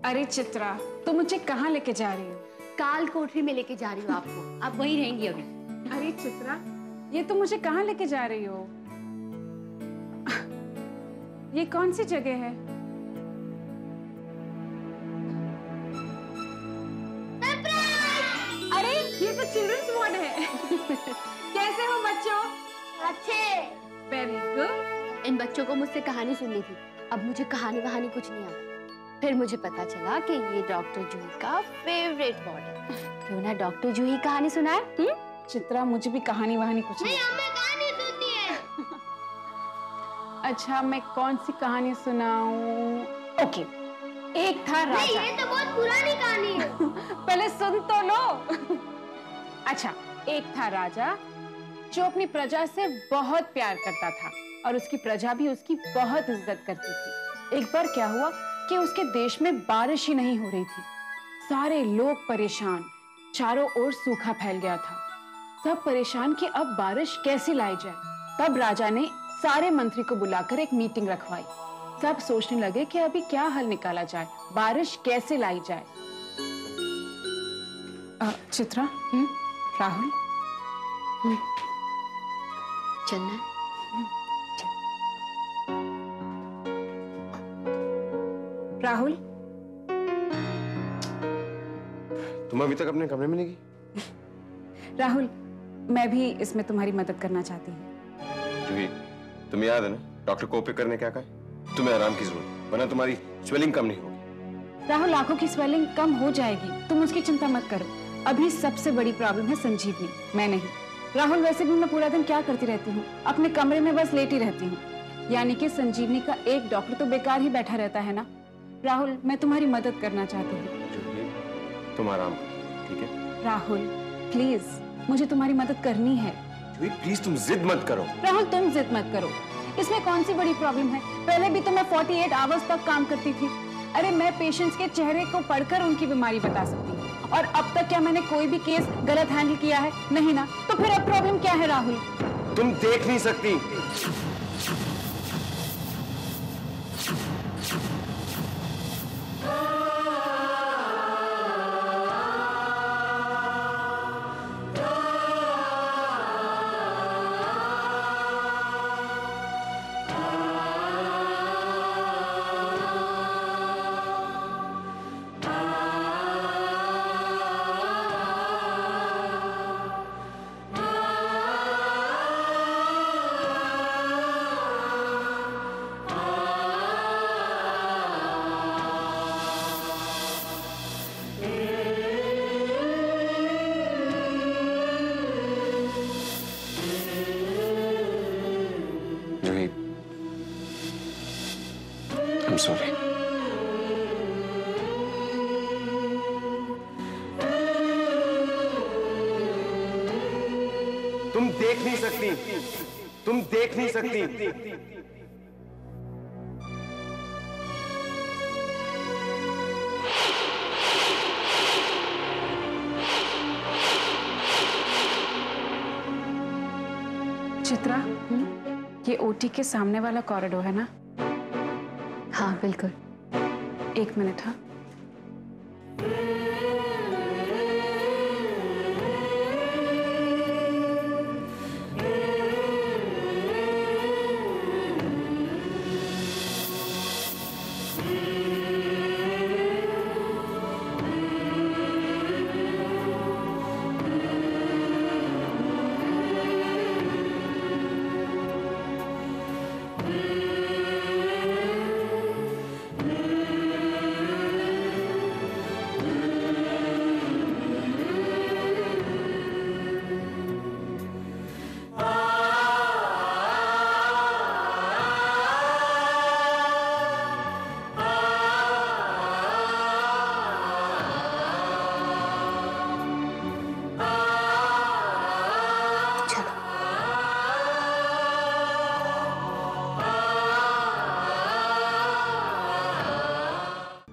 अरे चित्रा, तुम मुझे कहाँ लेके जा रही हो? काल कोठरी में लेके जा रही हूँ आपको। आप वहीं रहेंगी अभी। अरे चित्रा, ये तुम मुझे कहाँ लेके जा रही हो? ये कौन सी जगह है? अरे ये तो चिल्ड्रंस वार्ड है। कैसे हो बच्चों? अच्छे। Very good. इन बच्चों को मुझसे कहानी सुननी थी। अब मुझे कहानी वहानी कुछ नहीं आता। फिर मुझे पता चला कि ये डॉक्टर जूही का फेवरेट वार्ड है। क्यों ना डॉक्टर जूही कहानी सुनाए? चित्रा, मुझे भी कहानी वहानी कुछ नहीं। हमें कहानी सुननी है। अच्छा, मैं कौन सी कहानी सुनाऊं? ओके, एक था राजा। ये तो बहुत पुरानी कहानी है। पहले सुन तो लो। अच्छा, एक था राजा जो अपनी प्रजा से बहुत प्यार करता था और उसकी प्रजा भी उसकी बहुत इज्जत करती थी। एक बार क्या हुआ कि उसके देश में बारिश ही नहीं हो रही थी। सारे लोग परेशान, चारों ओर सूखा फैल गया था। सब परेशान कि अब बारिश कैसे लाई जाए। तब राजा ने सारे मंत्री को बुलाकर एक मीटिंग रखवाई। सब सोचने लगे कि अभी क्या हल निकाला जाए, बारिश कैसे लाई जाए। चित्रा, राहुल, चलना। राहुल, तुम अभी तक अपने कमरे में नहीं गई? राहुल, मैं भी इसमें तुम्हारी मदद करना चाहती हूँ। जूही, तुम्हें याद है ना डॉक्टर कोपेकर ने क्या कहा? तुम्हें आराम की जरूरत है, वरना तुम्हारी स्वेलिंग कम नहीं होगी। राहुल, आंखों की स्वेलिंग कम हो जाएगी, तुम उसकी चिंता मत करो। अभी सबसे बड़ी प्रॉब्लम है संजीवनी, मैं नहीं। राहुल, वैसे भी मैं पूरा दिन क्या करती रहती हूँ? अपने कमरे में बस लेटी रहती हूँ। यानी कि संजीवनी का एक डॉक्टर तो बेकार ही बैठा रहता है ना। राहुल, मैं तुम्हारी मदद करना चाहती हूँ। तुम आराम करो, ठीक है? राहुल प्लीज, मुझे तुम्हारी मदद करनी है। जूही प्लीज, तुम जिद मत करो। राहुल, तुम जिद मत करो। इसमें कौन सी बड़ी प्रॉब्लम है? पहले भी तो मैं 48 आवर्स तक काम करती थी। अरे मैं पेशेंट्स के चेहरे को पढ़कर उनकी बीमारी बता सकती हूँ। और अब तक क्या मैंने कोई भी केस गलत हैंडल किया है? नहीं ना। तो फिर अब प्रॉब्लम क्या है राहुल? तुम देख नहीं सकती। I'm sorry. तुम देख नहीं सकती, तुम देख नहीं सकती। चित्रा, ये ओटी के सामने वाला कॉरिडोर है ना? हाँ बिल्कुल। एक मिनट। हाँ,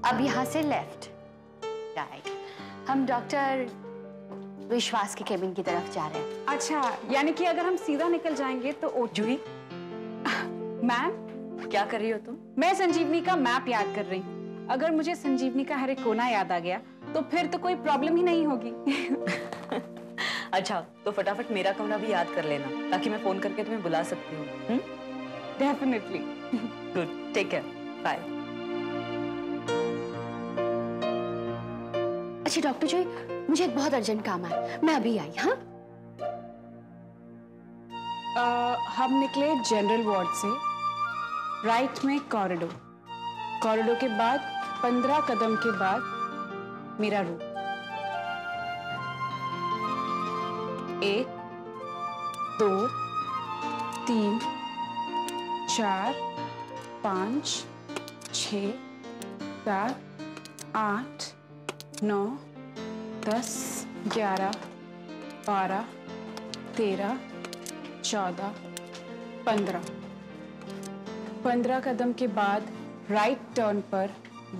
अब यहाँ से लेफ्ट राइट, हम डॉक्टर विश्वास के केबिन की तरफ जा रहे हैं। अच्छा, यानी कि अगर हम सीधा निकल जाएंगे तो ओटी। मैम, क्या कर रही हो तुम? मैं संजीवनी का मैप याद कर रही हूँ। अगर मुझे संजीवनी का हर एक कोना याद आ गया तो फिर तो कोई प्रॉब्लम ही नहीं होगी। अच्छा, तो फटाफट मेरा कमरा भी याद कर लेना ताकि मैं फोन करके तुम्हें बुला सकती हूँ। Definitely. Good, take care, bye. अच्छा डॉक्टर जूही, मुझे एक बहुत अर्जेंट काम है, मैं अभी आई। हाँ, हम निकले जनरल वार्ड से, राइट में कॉरिडोर, कॉरिडोर के बाद 15 कदम के बाद मेरा रूम। 1 2 3 4 5 6 7 8 9 10 11 12 13 14 15। 15 कदम के बाद राइट टर्न पर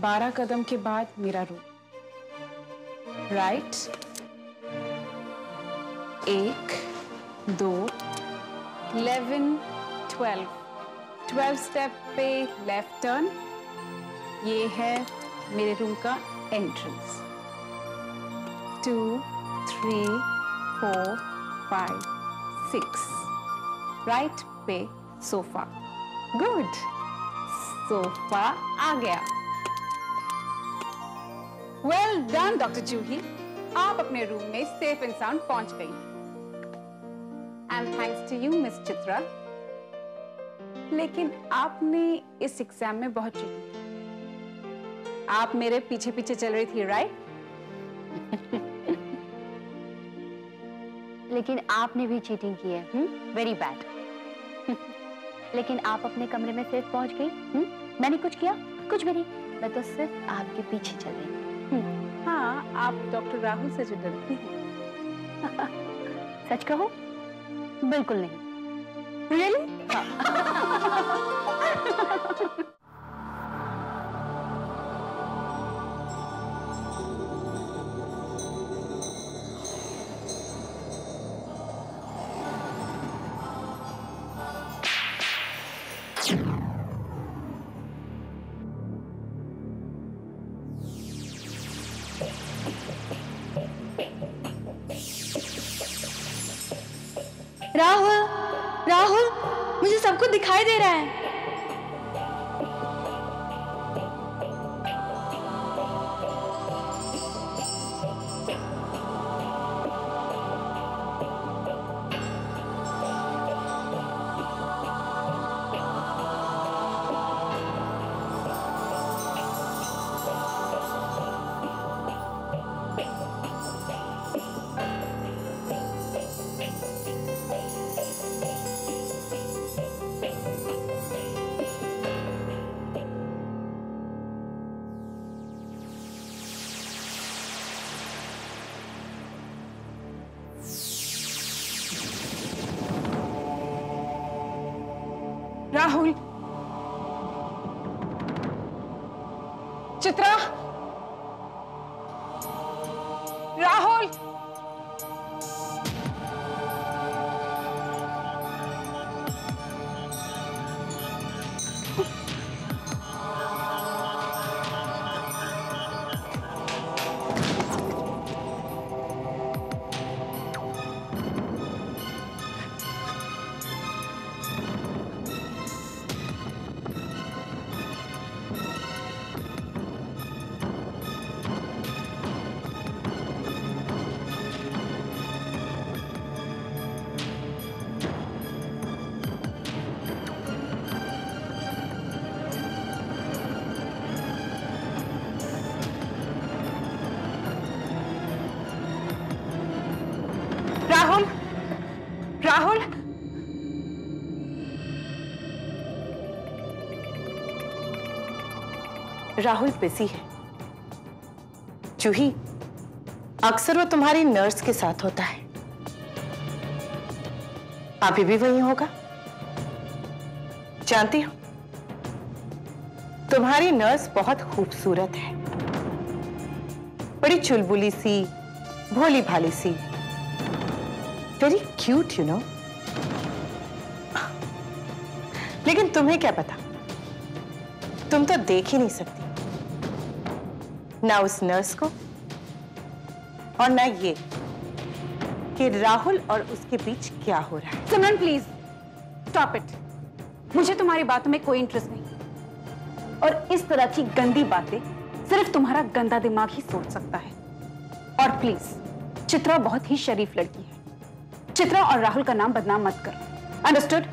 12 कदम के बाद मेरा रूम। राइट 1 2 11 12 स्टेप पे लेफ्ट टर्न। ये है मेरे रूम का एंट्रेंस। 2 3 4 5 6। राइट पे सोफा। गुड, सोफा आ गया। वेल डन डॉक्टर जूही, आप अपने रूम में सेफ एंड साउंड पहुंच गई। And thanks to you miss Chitra. लेकिन आपने इस एग्जाम में बहुत चीटिंग की। आप मेरे पीछे पीछे चल रही थी, राइट? लेकिन आपने भी चीटिंग की है। Very bad. लेकिन आप अपने कमरे में सेफ पहुंच गई। मैंने कुछ किया? कुछ भी नहीं, मैं तो सिर्फ आपके पीछे चल रही हूँ। हाँ, आप डॉक्टर राहुल से जो डरती हैं। सच कहो? बिल्कुल नहीं। रियली? राहुल, राहुल, मुझे सब कुछ दिखाई दे रहा है। राहुल, चित्रा, राहुल, राहुल, राहुल, राहुल बिजी है। जूही, अक्सर वो तुम्हारी नर्स के साथ होता है, अभी भी वही होगा। जानती हो, तुम्हारी नर्स बहुत खूबसूरत है, बड़ी चुलबुली सी, भोली भाली सी, वेरी क्यूट यू नो। लेकिन तुम्हें क्या पता, तुम तो देख ही नहीं सकती ना उस नर्स को और ना ये कि राहुल और उसके बीच क्या हो रहा है। सिमरन प्लीज स्टॉप इट। मुझे तुम्हारी बातों में कोई इंटरेस्ट नहीं, और इस तरह की गंदी बातें सिर्फ तुम्हारा गंदा दिमाग ही सोच सकता है। और प्लीज, चित्रा बहुत ही शरीफ लड़की है। चित्रा और राहुल का नाम बदनाम मत करो, अंडरस्टूड?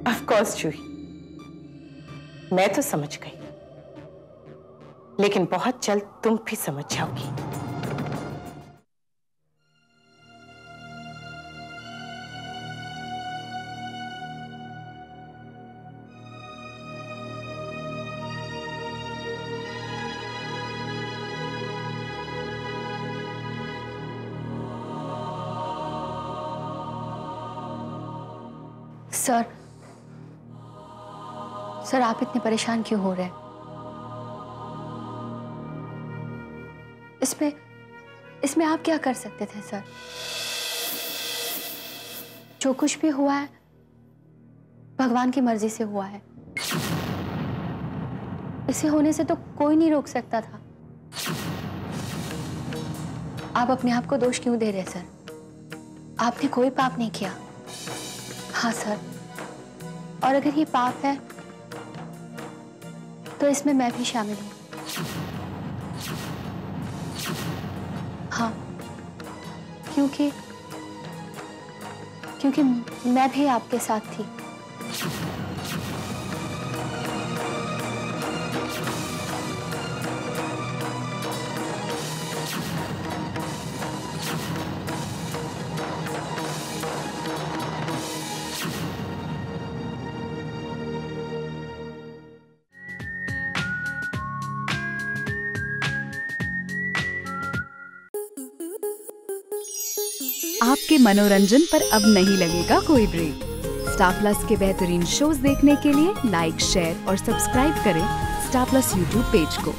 ऑफ कोर्स जूही, मैं तो समझ गई, लेकिन बहुत जल्द तुम भी समझ जाओगी। सर आप इतने परेशान क्यों हो रहे हैं? इसमें आप क्या कर सकते थे सर? जो कुछ भी हुआ है भगवान की मर्जी से हुआ है। इसे होने से तो कोई नहीं रोक सकता था। आप अपने आप को दोष क्यों दे रहे सर? आपने कोई पाप नहीं किया। हाँ सर, और अगर ये पाप है तो इसमें मैं भी शामिल हूँ। हाँ, क्योंकि मैं भी आपके साथ थी। आपके मनोरंजन पर अब नहीं लगेगा कोई ब्रेक। स्टार प्लस के बेहतरीन शोज देखने के लिए लाइक, शेयर और सब्सक्राइब करें स्टार प्लस यूट्यूब पेज को।